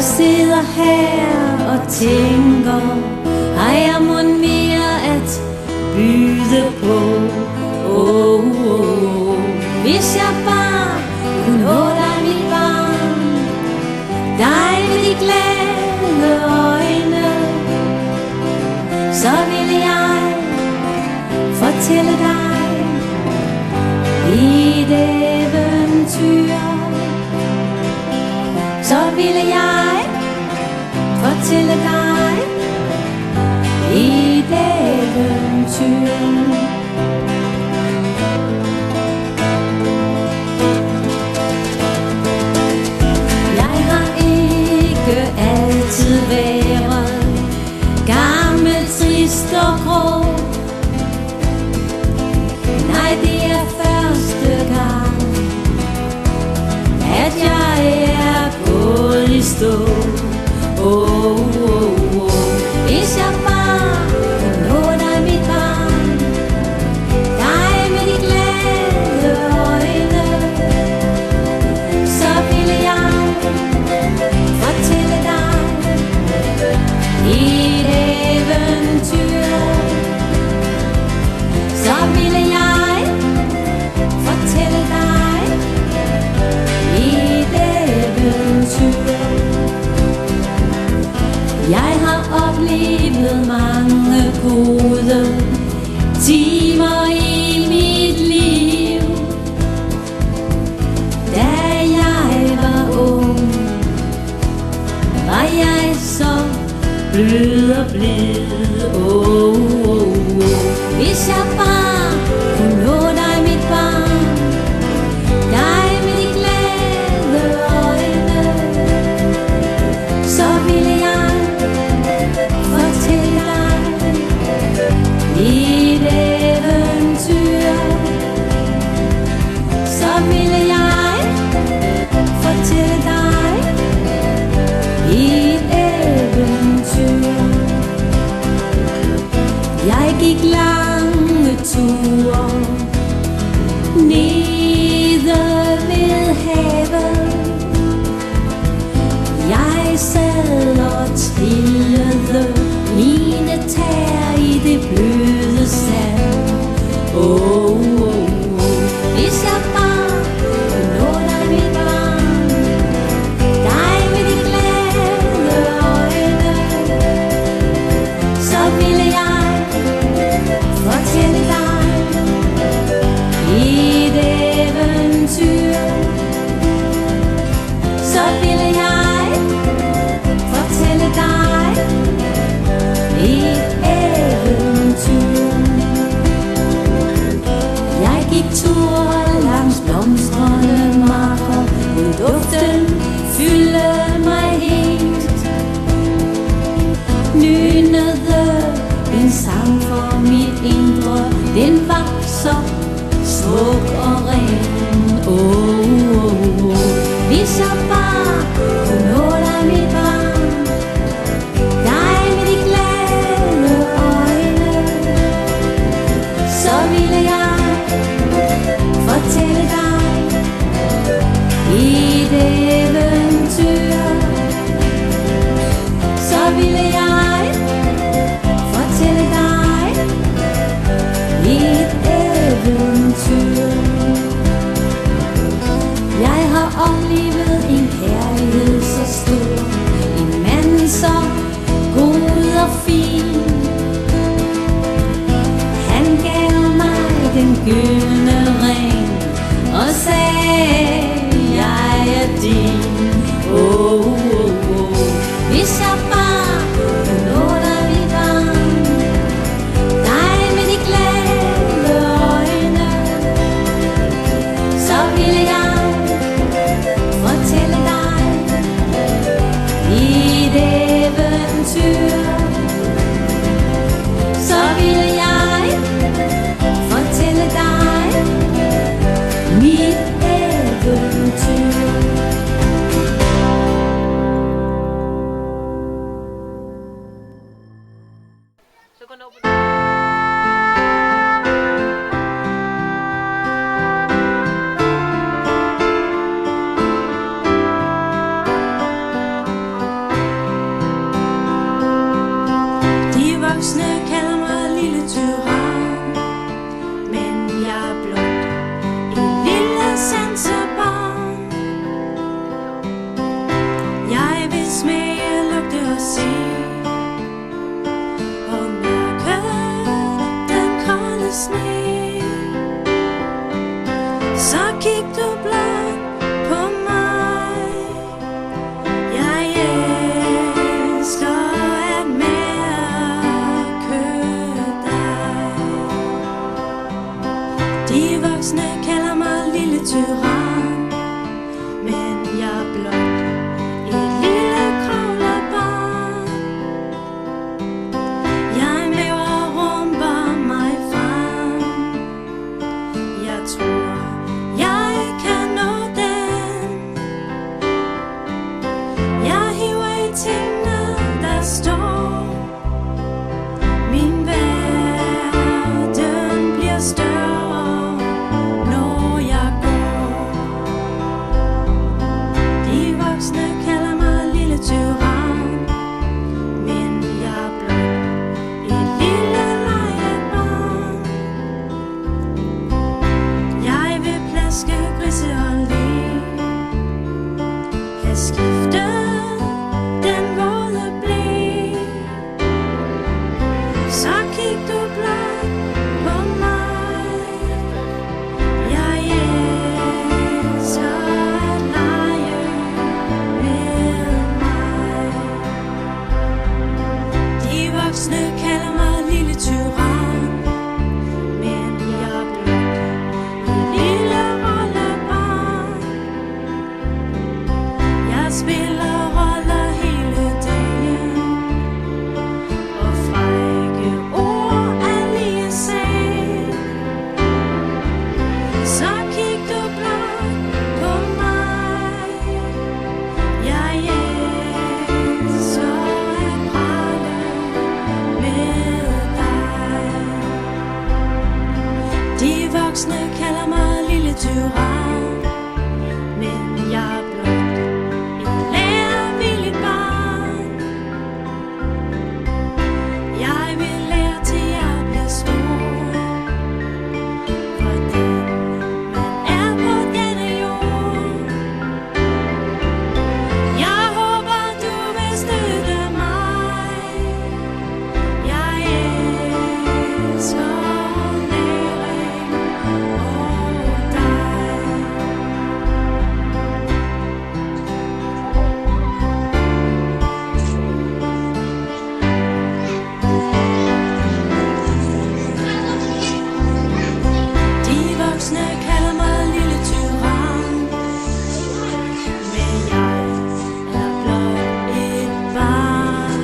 Jeg sidder her og tænker, har jeg mon mere at byde på? Hvis jeg bare kunne nå dig, mit barn, dig med de glade øjne, så ville jeg fortælle dig et eventyr. Så ville jeg fortælle dig et eventyr. Jeg har ikke altid været gammel, trist og grå. Nej, det er første gang, at jeg er gået i stå. Hvis jeg bare kunne nå dig, mit barn, dig med de glade øjne, så ville jeg fortælle dig et eventyr. Så ville jeg fortælle dig et eventyr. Jeg har oplevet mange gode timer i mit liv. Da jeg var ung, var jeg så blød og blid. Hvis jeg bare kunne nå dig, mit barn, dig med de glade øjne, så ville jeg fortælle dig et eventyr. Så ville jeg fortælle dig et eventyr. Jeg gik lange ture nede ved havet. Jeg sad og trillede mine tær i det bløde sand. Hvis jeg bare kunne nå dig, mit barn, dig med de glade øjne, så ville jeg fortælle dig et eventyr. Så ville jeg fortælle dig et eventyr. Jeg gik tur langs blomstrende marker, hvor duften fyldte mig helt. Nynnede en sang for mit indre, den var så smuk og ren. Hvis jeg bare kunne nå dig, mit barn, dig med de glade øjne, så ville jeg fortælle dig et eventyr. Så ville jeg fortælle dig et eventyr. Jeg har oplevet en kærlighed så stor, en mand så god og fin. Han gav mig den gyldne ring og sagde, jeg er din. Hvis jeg bare kunne nå dig, mit barn, dig med de glade øjne, så ville jeg fortælle dig et eventyr. Så ville jeg fortælle dig mit eventyr. voksne kalder mig lille tyran, men jeg er blot et lille sansebarn. Jeg vil smage, lugte og se, og mærke den kolde sne. Så kig du blot på mig. Jeg elsker at mærke dig. De voksne kalder mig lille tyran, men jeg er blot et lille kravlebarn. Jeg mæver og rumper mig frem. Jeg tror jeg kan nå den. Jeg hiver i tingene, der står. Min verden bliver større, når jeg går. De voksne kalder mig lille tyran, men jeg er blot et lille legebarn. Jeg vil plaske, grise og le, have skiftet den våde ble. Så kig du blot på mig. Jeg elsker at lege med mig. De voksne kalder mig lille tyran, men jeg er blot et lille rollebarn. Jeg spiller roller hele dagen, og frække ord er lige sag. Så kig du blot på mig. Jeg elsker at prale med dig. De voksne kalder mig lille tyran, men jeg er blot et lærevilligt barn. Jeg vil lære til jeg bliver stor, hvordan man er på denne jord. Jeg håber du vil støtte mig. Jeg elsker læring og dig. De voksne kalder mig lille tyran, men jeg er blot et barn.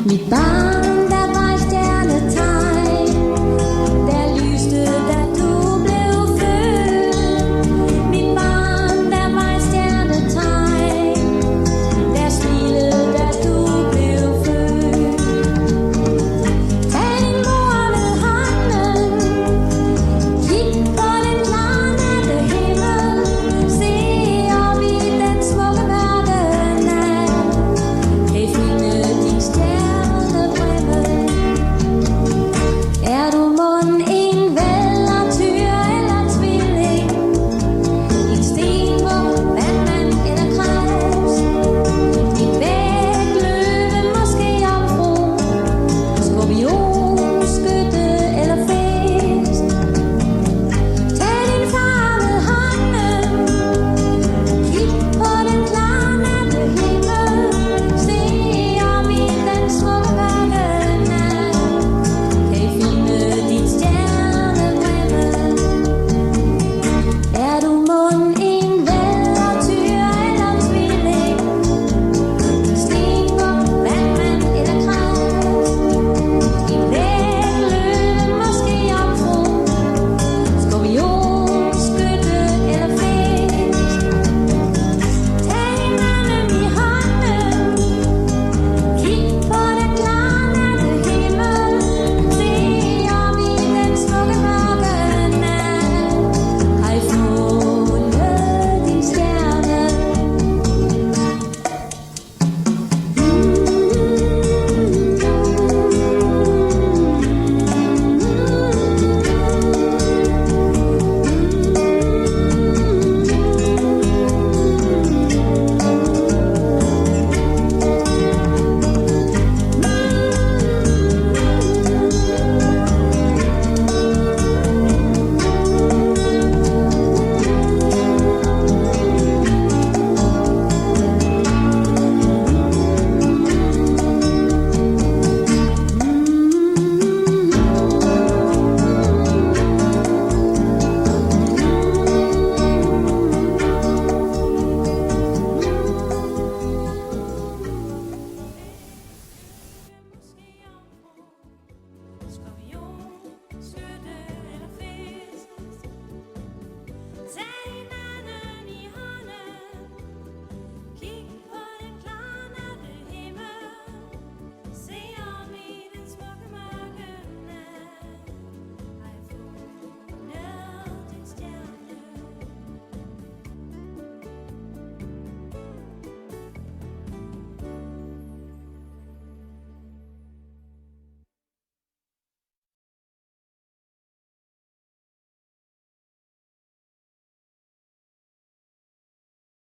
Mit barn